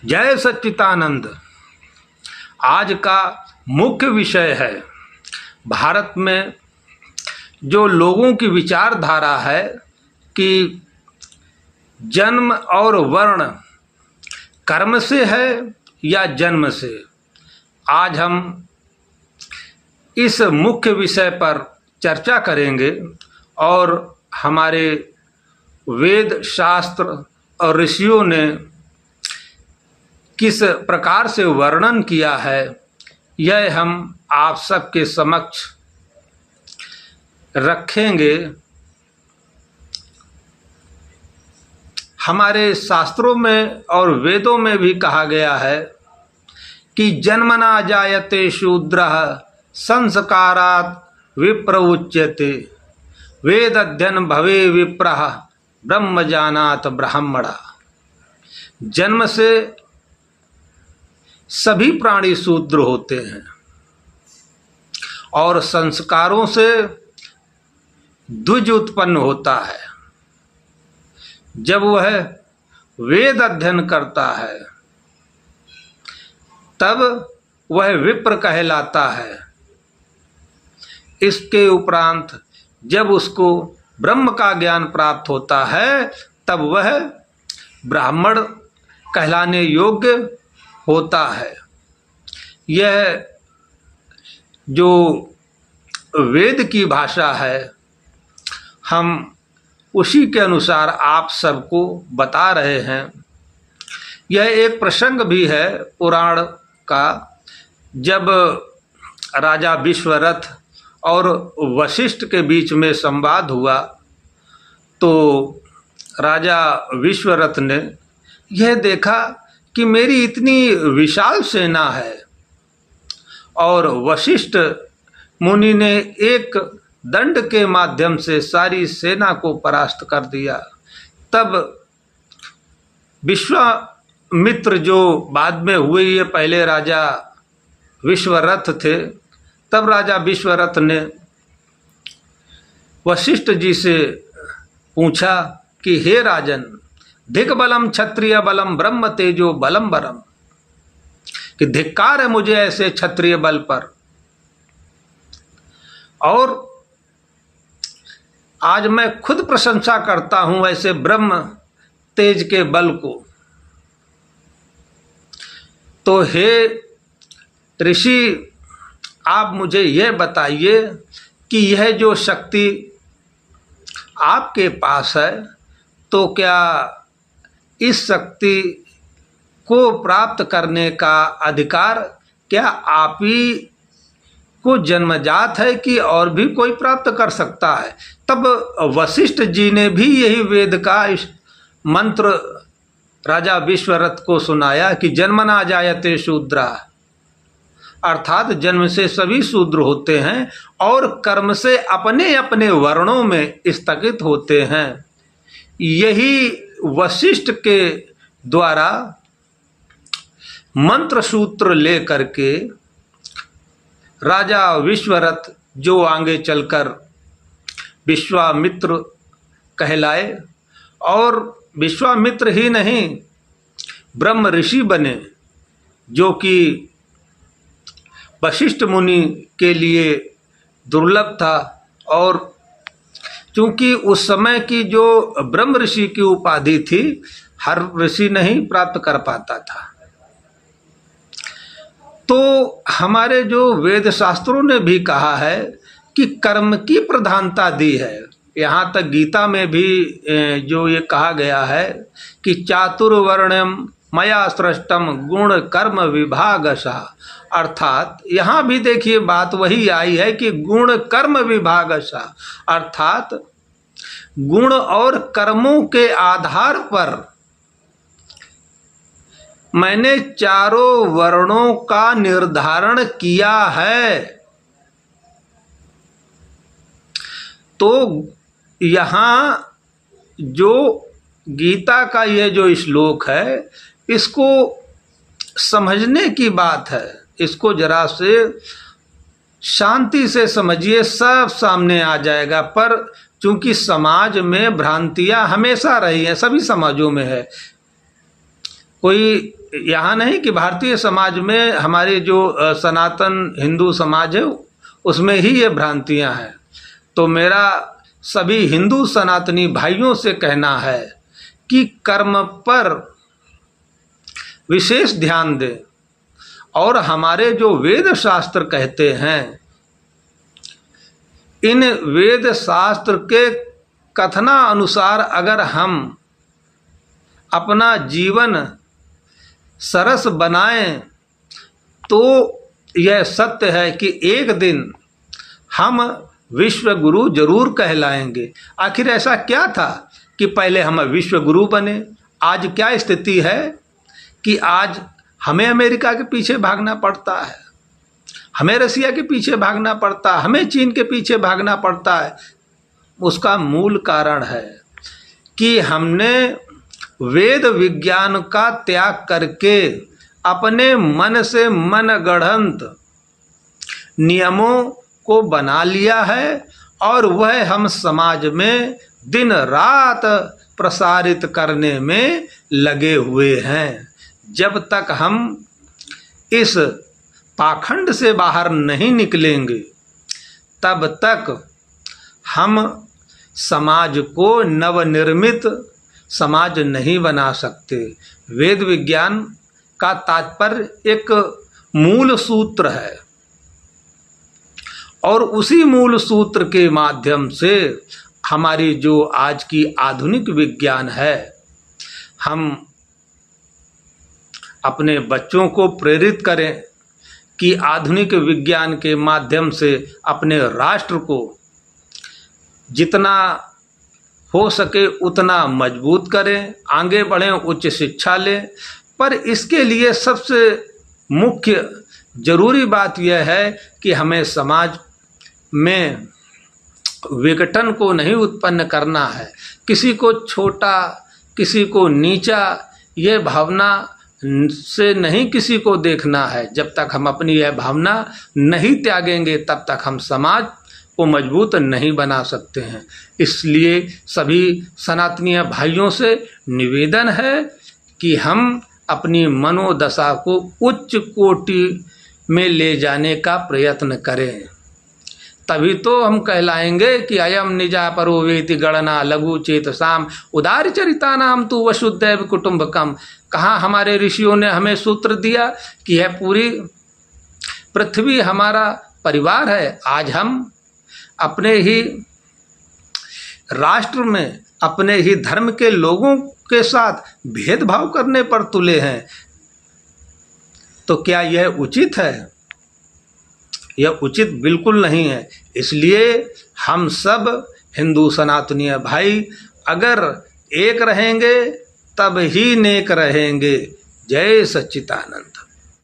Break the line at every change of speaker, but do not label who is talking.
जय सच्चिदानंद। आज का मुख्य विषय है भारत में जो लोगों की विचारधारा है कि जन्म और वर्ण कर्म से है या जन्म से। आज हम इस मुख्य विषय पर चर्चा करेंगे और हमारे वेद शास्त्र और ऋषियों ने किस प्रकार से वर्णन किया है यह हम आप सबके समक्ष रखेंगे। हमारे शास्त्रों में और वेदों में भी कहा गया है कि जन्मना जायते शूद्रः संस्कारात् विप्र उच्यते, वेद अध्ययन भवे विप्रः ब्रह्म जानात ब्राह्मणा। जन्म से सभी प्राणी शूद्र होते हैं और संस्कारों से द्विज उत्पन्न होता है। जब वह वेद अध्ययन करता है तब वह विप्र कहलाता है। इसके उपरांत जब उसको ब्रह्म का ज्ञान प्राप्त होता है तब वह ब्राह्मण कहलाने योग्य होता है। यह जो वेद की भाषा है हम उसी के अनुसार आप सबको बता रहे हैं। यह एक प्रसंग भी है पुराण का, जब राजा विश्वरथ और वशिष्ठ के बीच में संवाद हुआ तो राजा विश्वरथ ने यह देखा कि मेरी इतनी विशाल सेना है और वशिष्ठ मुनि ने एक दंड के माध्यम से सारी सेना को परास्त कर दिया। तब विश्वामित्र जो बाद में हुए, ये पहले राजा विश्वरथ थे, तब राजा विश्वरथ ने वशिष्ठ जी से पूछा कि हे राजन, धिक बलम क्षत्रिय बलम ब्रह्म तेजो बलम बरम, कि धिक्कार है मुझे ऐसे क्षत्रिय बल पर। और आज मैं खुद प्रशंसा करता हूं ऐसे ब्रह्म तेज के बल को। तो हे ऋषि, आप मुझे यह बताइए कि यह जो शक्ति आपके पास है तो क्या इस शक्ति को प्राप्त करने का अधिकार क्या आप ही को जन्मजात है कि और भी कोई प्राप्त कर सकता है। तब वशिष्ठ जी ने भी यही वेद का इस मंत्र राजा विश्वरथ को सुनाया कि जन्मना जायते शूद्रा, अर्थात जन्म से सभी शूद्र होते हैं और कर्म से अपने अपने वर्णों में स्थगित होते हैं। यही वशिष्ठ के द्वारा मंत्र सूत्र ले करके राजा विश्वरथ जो आगे चलकर विश्वामित्र कहलाए और विश्वामित्र ही नहीं ब्रह्म ऋषि बने, जो कि वशिष्ठ मुनि के लिए दुर्लभ था। और क्योंकि उस समय की जो ब्रह्म ऋषि की उपाधि थी हर ऋषि नहीं प्राप्त कर पाता था। तो हमारे जो वेद शास्त्रों ने भी कहा है कि कर्म की प्रधानता दी है। यहाँ तक गीता में भी जो ये कहा गया है कि चातुर्वर्ण्यम मया सृष्टम गुण कर्म विभागशः, अर्थात यहाँ भी देखिए बात वही आई है कि गुण कर्म विभागशः, अर्थात गुण और कर्मों के आधार पर मैंने चारों वर्णों का निर्धारण किया है। तो यहाँ जो गीता का ये जो श्लोक है इसको समझने की बात है। इसको जरा से शांति से समझिए, सब सामने आ जाएगा। पर चूंकि समाज में भ्रांतियां हमेशा रही हैं, सभी समाजों में है, कोई यहाँ नहीं कि भारतीय समाज में हमारे जो सनातन हिंदू समाज है उसमें ही ये भ्रांतियाँ हैं। तो मेरा सभी हिंदू सनातनी भाइयों से कहना है कि कर्म पर विशेष ध्यान दें और हमारे जो वेद शास्त्र कहते हैं, इन वेद शास्त्र के कथना अनुसार अगर हम अपना जीवन सरस बनाएं तो यह सत्य है कि एक दिन हम विश्व गुरु जरूर कहलाएंगे। आखिर ऐसा क्या था कि पहले हम विश्व गुरु बने? आज क्या स्थिति है कि आज हमें अमेरिका के पीछे भागना पड़ता है, हमें रसिया के पीछे भागना पड़ता है, हमें चीन के पीछे भागना पड़ता है। उसका मूल कारण है कि हमने वेद विज्ञान का त्याग करके अपने मन से मनगढ़ंत नियमों को बना लिया है और वह हम समाज में दिन रात प्रसारित करने में लगे हुए हैं। जब तक हम इस पाखंड से बाहर नहीं निकलेंगे तब तक हम समाज को नवनिर्मित समाज नहीं बना सकते। वेद विज्ञान का तात्पर्य एक मूल सूत्र है और उसी मूल सूत्र के माध्यम से हमारी जो आज की आधुनिक विज्ञान है, हम अपने बच्चों को प्रेरित करें कि आधुनिक विज्ञान के माध्यम से अपने राष्ट्र को जितना हो सके उतना मजबूत करें, आगे बढ़ें, उच्च शिक्षा लें। पर इसके लिए सबसे मुख्य जरूरी बात यह है कि हमें समाज में विघटन को नहीं उत्पन्न करना है, किसी को छोटा किसी को नीचा ये भावना से नहीं किसी को देखना है। जब तक हम अपनी यह भावना नहीं त्यागेंगे तब तक हम समाज को मजबूत नहीं बना सकते हैं। इसलिए सभी सनातनीय भाइयों से निवेदन है कि हम अपनी मनोदशा को उच्च कोटि में ले जाने का प्रयत्न करें, तभी तो हम कहलाएंगे कि अयम निजा परो वेति गणना लघु चेत साम उदार चरिता नाम तु वसुदैव कुटुंबकम। कहाँ हमारे ऋषियों ने हमें सूत्र दिया कि यह पूरी पृथ्वी हमारा परिवार है। आज हम अपने ही राष्ट्र में अपने ही धर्म के लोगों के साथ भेदभाव करने पर तुले हैं, तो क्या यह उचित है? यह उचित बिल्कुल नहीं है। इसलिए हम सब हिंदू सनातनीय भाई अगर एक रहेंगे तब ही नेक रहेंगे। जय सच्चिदानंद।